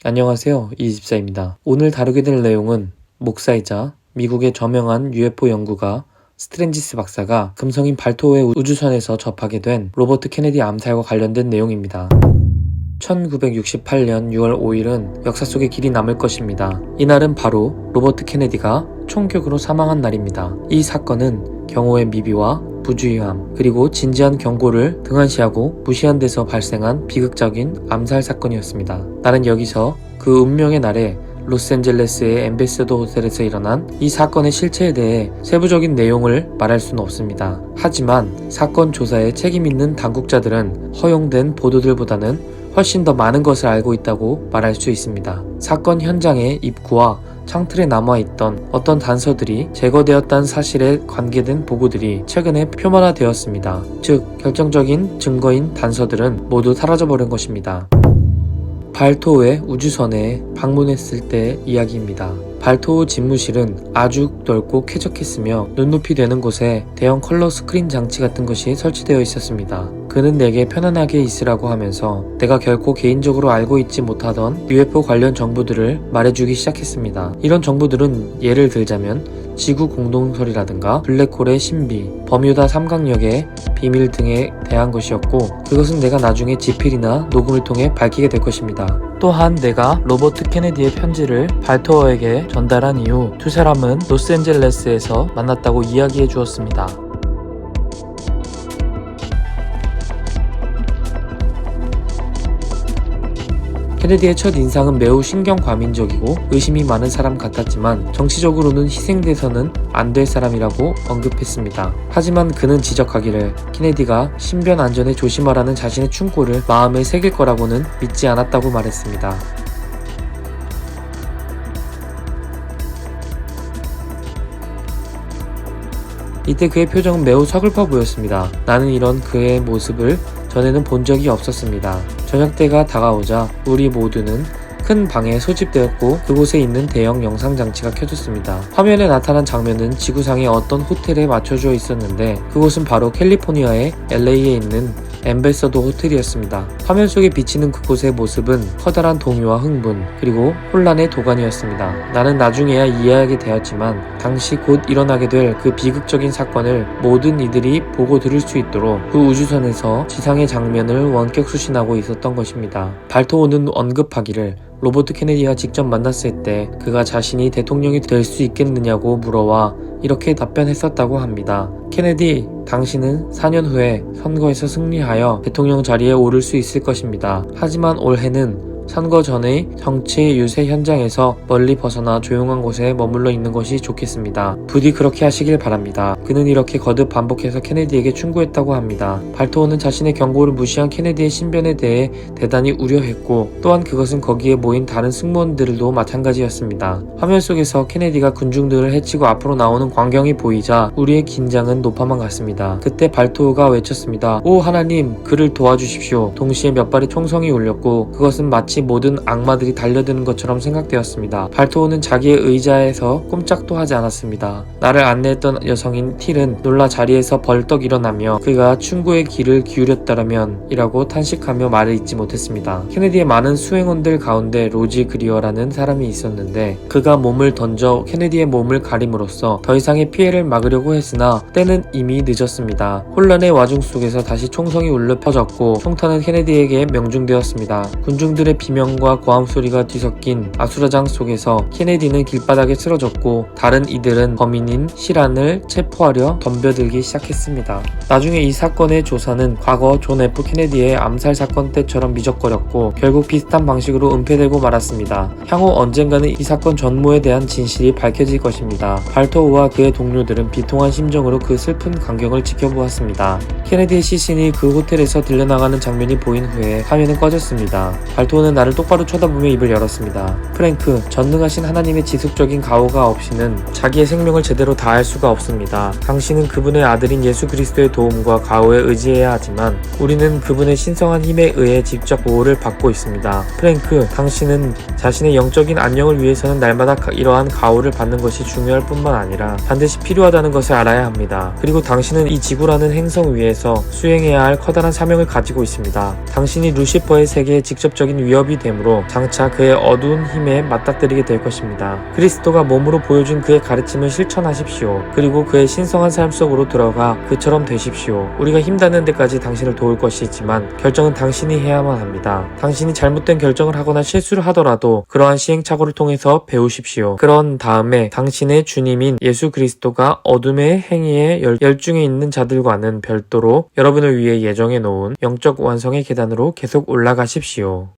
안녕하세요. 이집사입니다. 오늘 다루게 될 내용은 목사이자 미국의 저명한 UFO 연구가 스트랜지스 박사가 금성인 발토호의 우주선에서 접하게 된 로버트 케네디 암살과 관련된 내용입니다. 1968년 6월 5일은 역사 속에 길이 남을 것입니다. 이날은 바로 로버트 케네디가 총격으로 사망한 날입니다. 이 사건은 경호의 미비와 부주의함 그리고 진지한 경고를 등한시하고 무시한 데서 발생한 비극적인 암살 사건이었습니다. 나는 여기서 그 운명의 날에 로스앤젤레스의 엠베서더 호텔에서 일어난 이 사건의 실체에 대해 세부적인 내용을 말할 수는 없습니다. 하지만 사건 조사에 책임 있는 당국자들은 허용된 보도들보다는 훨씬 더 많은 것을 알고 있다고 말할 수 있습니다. 사건 현장의 입구와 창틀에 남아있던 어떤 단서들이 제거되었다는 사실에 관계된 보고들이 최근에 표면화되었습니다. 즉, 결정적인 증거인 단서들은 모두 사라져버린 것입니다. 발토호의 우주선에 방문했을 때 이야기입니다. 발토호 집무실은 아주 넓고 쾌적했으며 눈높이 되는 곳에 대형 컬러 스크린 장치 같은 것이 설치되어 있었습니다. 그는 내게 편안하게 있으라고 하면서 내가 결코 개인적으로 알고 있지 못하던 UFO 관련 정보들을 말해주기 시작했습니다. 이런 정보들은 예를 들자면 지구 공동설이라든가 블랙홀의 신비, 버뮤다 삼각역의 비밀 등에 대한 것이었고, 그것은 내가 나중에 지필이나 녹음을 통해 밝히게 될 것입니다. 또한 내가 로버트 케네디의 편지를 발토호에게 전달한 이후 두 사람은 로스앤젤레스에서 만났다고 이야기해 주었습니다. 케네디의 첫 인상은 매우 신경과민적이고 의심이 많은 사람 같았지만 정치적으로는 희생돼서는 안 될 사람이라고 언급했습니다. 하지만 그는 지적하기를 케네디가 신변 안전에 조심하라는 자신의 충고를 마음에 새길 거라고는 믿지 않았다고 말했습니다. 이때 그의 표정은 매우 서글퍼 보였습니다. 나는 이런 그의 모습을 전에는 본 적이 없었습니다. 저녁 때가 다가오자 우리 모두는 큰 방에 소집되었고 그곳에 있는 대형 영상 장치가 켜졌습니다. 화면에 나타난 장면은 지구상의 어떤 호텔에 맞춰져 있었는데 그곳은 바로 캘리포니아의 LA에 있는 엠베서더 호텔이었습니다. 화면 속에 비치는 그곳의 모습은 커다란 동요와 흥분 그리고 혼란의 도가니였습니다. 나는 나중에야 이해하게 되었지만 당시 곧 일어나게 될 그 비극적인 사건을 모든 이들이 보고 들을 수 있도록 그 우주선에서 지상의 장면을 원격 수신하고 있었던 것입니다. 발토호는 언급하기를 로버트 케네디와 직접 만났을 때 그가 자신이 대통령이 될 수 있겠느냐고 물어와 이렇게 답변했었다고 합니다. 케네디, 당신은 4년 후에 선거에서 승리하여 대통령 자리에 오를 수 있을 것입니다. 하지만 올해는 선거 전의 정치 유세 현장에서 멀리 벗어나 조용한 곳에 머물러 있는 것이 좋겠습니다. 부디 그렇게 하시길 바랍니다. 그는 이렇게 거듭 반복해서 케네디에게 충고했다고 합니다. 발토호는 자신의 경고를 무시한 케네디의 신변에 대해 대단히 우려했고 또한 그것은 거기에 모인 다른 승무원들도 마찬가지였습니다. 화면 속에서 케네디가 군중들을 해치고 앞으로 나오는 광경이 보이자 우리의 긴장은 높아만 갔습니다. 그때 발토호가 외쳤습니다. 오 하나님, 그를 도와주십시오. 동시에 몇 발의 총성이 울렸고 그것은 마치 모든 악마들이 달려드는 것처럼 생각되었습니다. 발토호는 자기의 의자에서 꼼짝도 하지 않았습니다. 나를 안내했던 여성인 틸은 놀라 자리에서 벌떡 일어나며 그가 충고의 귀를 기울였더라면 이라고 탄식하며 말을 잇지 못했습니다. 케네디의 많은 수행원들 가운데 로지 그리어라는 사람이 있었는데 그가 몸을 던져 케네디의 몸을 가림으로써 더 이상의 피해를 막으려고 했으나 때는 이미 늦었습니다. 혼란의 와중 속에서 다시 총성이 울려 퍼졌고 총탄은 케네디에게 명중되었습니다. 군중들의 비명과 고함 소리가 뒤섞인 아수라장 속에서 케네디는 길바닥에 쓰러졌고 다른 이들은 범인인 시란을 체포하려 덤벼들기 시작했습니다. 나중에 이 사건의 조사는 과거 존 F 케네디의 암살 사건 때처럼 미적거렸고 결국 비슷한 방식으로 은폐되고 말았습니다. 향후 언젠가는 이 사건 전모에 대한 진실이 밝혀질 것입니다. 발토호와 그의 동료들은 비통한 심정으로 그 슬픈 광경을 지켜보았습니다. 케네디의 시신이 그 호텔에서 들려나가는 장면이 보인 후에 화면은 꺼졌습니다. 발토호는 나를 똑바로 쳐다보며 입을 열었습니다. 프랭크, 전능하신 하나님의 지속적인 가호가 없이는 자기의 생명을 제대로 다할 수가 없습니다. 당신은 그분의 아들인 예수 그리스도의 도움과 가호에 의지해야 하지만 우리는 그분의 신성한 힘에 의해 직접 보호를 받고 있습니다. 프랭크, 당신은 자신의 영적인 안녕을 위해서는 날마다 이러한 가호를 받는 것이 중요할 뿐만 아니라 반드시 필요하다는 것을 알아야 합니다. 그리고 당신은 이 지구라는 행성 위에서 수행해야 할 커다란 사명을 가지고 있습니다. 당신이 루시퍼의 세계에 직접적인 위협 위협이 되므로 장차 그의 어두운 힘에 맞닥뜨리게 될 것입니다. 그리스도가 몸으로 보여준 그의 가르침을 실천하십시오. 그리고 그의 신성한 삶 속으로 들어가 그처럼 되십시오. 우리가 힘닿는 데까지 당신을 도울 것이지만 결정은 당신이 해야만 합니다. 당신이 잘못된 결정을 하거나 실수를 하더라도 그러한 시행착오를 통해서 배우십시오. 그런 다음에 당신의 주님인 예수 그리스도가 어둠의 행위에 열중해 있는 자들과는 별도로 여러분을 위해 예정해 놓은 영적 완성의 계단으로 계속 올라가십시오.